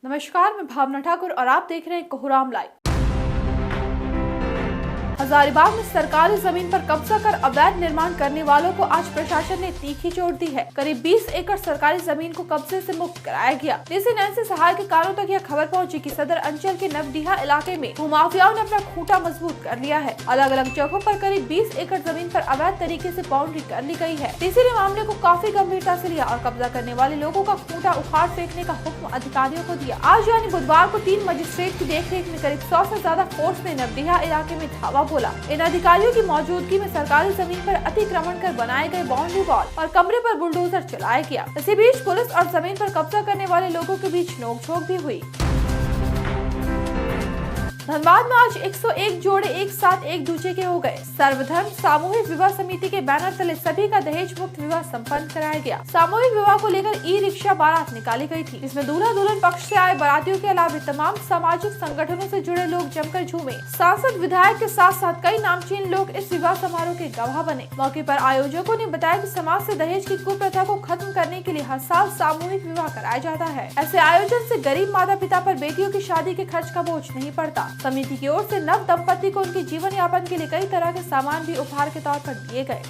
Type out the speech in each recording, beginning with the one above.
नमस्कार, मैं भावना ठाकुर और आप देख रहे हैं कोहराम लाइव। हजारीबाग में सरकारी जमीन पर कब्जा कर अवैध निर्माण करने वालों को आज प्रशासन ने तीखी चोट दी है। करीब 20 एकड़ सरकारी जमीन को कब्जे से मुक्त कराया गया। डीसी नैन्सी सहाय के कानों तक यह खबर पहुंची कि सदर अंचल के नवडीहा इलाके में भूमाफियाओं ने अपना खूंटा मजबूत कर लिया है। अलग अलग जगहों पर करीब 20 एकड़ जमीन पर अवैध तरीके से बाउंड्री कर ली गई है। डीसी ने मामले को काफी गंभीरता से लिया और कब्जा करने वाले लोगों का खूंटा उखाड़ फेंकने का हुक्म अधिकारियों को दिया। आज यानी बुधवार को 3 मजिस्ट्रेट की देखरेख में करीब 100 से ज्यादा फोर्स ने नवडीहा इलाके में धावा बोला। इन अधिकारियों की मौजूदगी में सरकारी जमीन पर अतिक्रमण कर बनाए गए बाउंड्री वॉल और कमरे पर बुलडोजर चलाया गया। इसी बीच पुलिस और जमीन पर कब्जा करने वाले लोगों के बीच नोकझोंक भी हुई। धनबाद में आज 101 जोड़े एक साथ एक दूसरे के हो गए। सर्वधर्म सामूहिक विवाह समिति के बैनर तले सभी का दहेज मुक्त विवाह संपन्न कराया गया। सामूहिक विवाह को लेकर ई रिक्शा बारात निकाली गई थी, जिसमें दूल्हा दुल्हन पक्ष से आए बारातियों के अलावा तमाम सामाजिक संगठनों से जुड़े लोग जमकर झूमे। सांसद विधायक के साथ साथ कई नामचीन लोग इस विवाह समारोह के गवाह बने। मौके पर आयोजकों ने बताया कि समाज से दहेज की कुप्रथा को खत्म करने के लिए हर साल सामूहिक विवाह कराया जाता है। ऐसे आयोजन से गरीब माता पिता पर बेटियों की शादी के खर्च का बोझ नहीं पड़ता। समिति की ओर से नव दंपति को उनके जीवन यापन के लिए कई तरह के सामान भी उपहार के तौर पर दिए गए।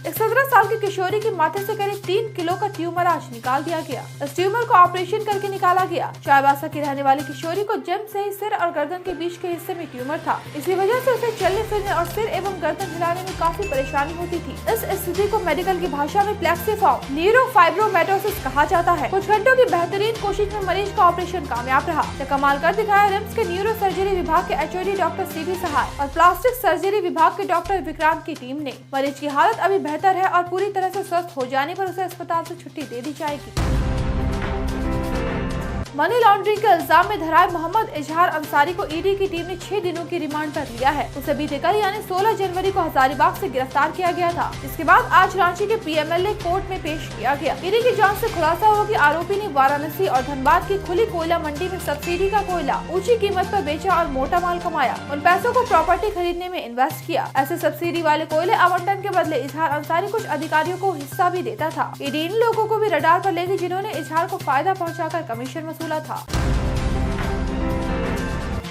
एक 17 साल की किशोरी के माथे से करीब 3 किलो का ट्यूमर आज निकाल दिया गया। इस ट्यूमर को ऑपरेशन करके निकाला गया। चाईबासा की रहने वाली किशोरी को जन्म से ही सिर और गर्दन के बीच के हिस्से में ट्यूमर था। इसी वजह से उसे चलने फिरने और सिर एवं गर्दन हिलाने में काफी परेशानी होती थी। इस स्थिति को मेडिकल की भाषा में प्लेक्सिफॉर्म न्यूरोफाइब्रोमेटोसिस कहा जाता है। कुछ घंटों की बेहतरीन कोशिश में मरीज का ऑपरेशन कामयाब रहा। यह कमाल कर दिखाया रिम्स के न्यूरो सर्जरी विभाग के HOD डॉक्टर सीबी सहाय और प्लास्टिक सर्जरी विभाग के डॉक्टर विक्रांत की टीम ने। मरीज की हालत अभी बेहतर है और पूरी तरह से स्वस्थ हो जाने पर उसे अस्पताल से छुट्टी दे दी जाएगी। मनी लॉन्ड्रिंग के इल्जाम में धराए मोहम्मद इजहार अंसारी को ईडी की टीम ने 6 दिनों की रिमांड पर लिया है। उसे बीते कल यानी 16 जनवरी को हजारीबाग से गिरफ्तार किया गया था। इसके बाद आज रांची के PMLA कोर्ट में पेश किया गया। ईडी की जांच से खुलासा हुआ कि आरोपी ने वाराणसी और धनबाद की खुली कोयला मंडी में सब्सिडी का कोयला ऊंची कीमत पर बेचा और मोटा माल कमाया। उन पैसों को प्रॉपर्टी खरीदने में इन्वेस्ट किया। ऐसे सब्सिडी वाले कोयले आवंटन के बदले इजहार अंसारी कुछ अधिकारियों को हिस्सा भी देता था। ईडी इन लोगों को भी रडार पर ले गई जिन्होंने इजहार को फायदा पहुँचाकर कमीशन वसूला था।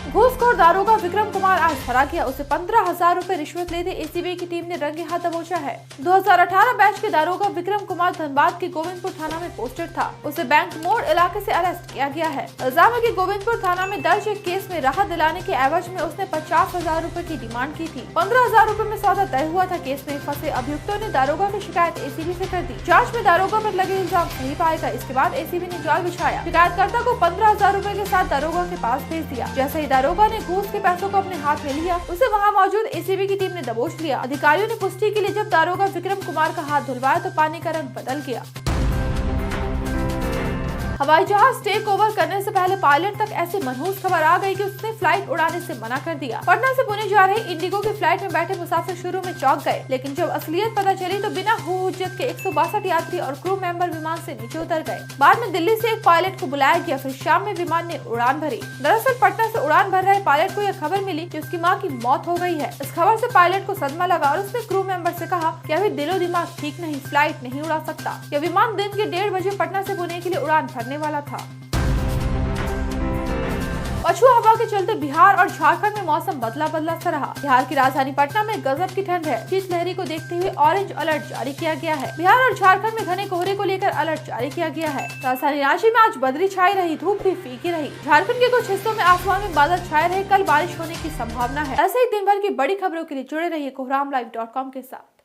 घूसखोर दारोगा विक्रम कुमार आज धरा गया। उसे 15,000 रूपए रिश्वत लेते ACB की टीम ने रंगे हाथ दबोचा है। 2018 बैच के दारोगा विक्रम कुमार धनबाद के गोविंदपुर थाना में पोस्टेड था। उसे बैंक मोड़ इलाके से अरेस्ट किया गया है। इल्जाम है कि गोविंदपुर थाना में दर्ज एक केस में राहत दिलाने के एवज में उसने 50,000 रूपए की डिमांड की थी। 15,000 रूपए में सौदा तय हुआ था। केस में फंसे अभियुक्तों ने दारोगा की शिकायत ACB से कर दी। जाँच में दारोगा पर लगे इल्जाम सही पाए गए। इसके बाद ACB ने जाल बिछाया। शिकायतकर्ता को 15,000 रूपए के साथ दारोगा के पास भेज दिया। जैसे ही दारोगा ने घूस के पैसों को अपने हाथ में लिया, उसे वहां मौजूद ACB की टीम ने दबोच लिया। अधिकारियों ने पुष्टि के लिए जब दारोगा विक्रम कुमार का हाथ धुलवाया तो पानी का रंग बदल गया। हवाई जहाज टेक ओवर करने से पहले पायलट तक ऐसी मनहूस खबर आ गई कि उसने फ्लाइट उड़ाने से मना कर दिया। पटना से पुणे जा रही इंडिगो की फ्लाइट में बैठे मुसाफिर शुरू में चौंक गए, लेकिन जब असलियत पता चली तो बिना हुज्जत के 162 यात्री और क्रू मेंबर विमान से नीचे उतर गए। बाद में दिल्ली से एक पायलट को बुलाया गया, फिर शाम में विमान ने उड़ान भरी। दरअसल पटना से उड़ान भर रहे पायलट को यह खबर मिली कि उसकी माँ की मौत हो गई है। इस खबर से पायलट को सदमा लगा और उसने क्रू मेंबर से कहा कि अभी दिलो दिमाग ठीक नहीं, फ्लाइट नहीं उड़ा सकता। यह विमान दिन के 1:30 बजे पटना से पुणे के लिए उड़ान भरने वाला था। पछुआ हवा के चलते बिहार और झारखंड में मौसम बदला सा रहा। बिहार की राजधानी पटना में गजब की ठंड है। शीतलहरी को देखते हुए ऑरेंज अलर्ट जारी किया गया है। बिहार और झारखंड में घने कोहरे को लेकर अलर्ट जारी किया गया है। राजधानी रांची में आज बदली छाई रही, धूप भी फीकी रही। झारखंड के कुछ हिस्सों में आसमान में बादल छाए रहे। कल बारिश होने की संभावना है। ऐसे ही दिन भर की बड़ी खबरों के लिए जुड़े रहिए कोहरामलाइव.com के साथ।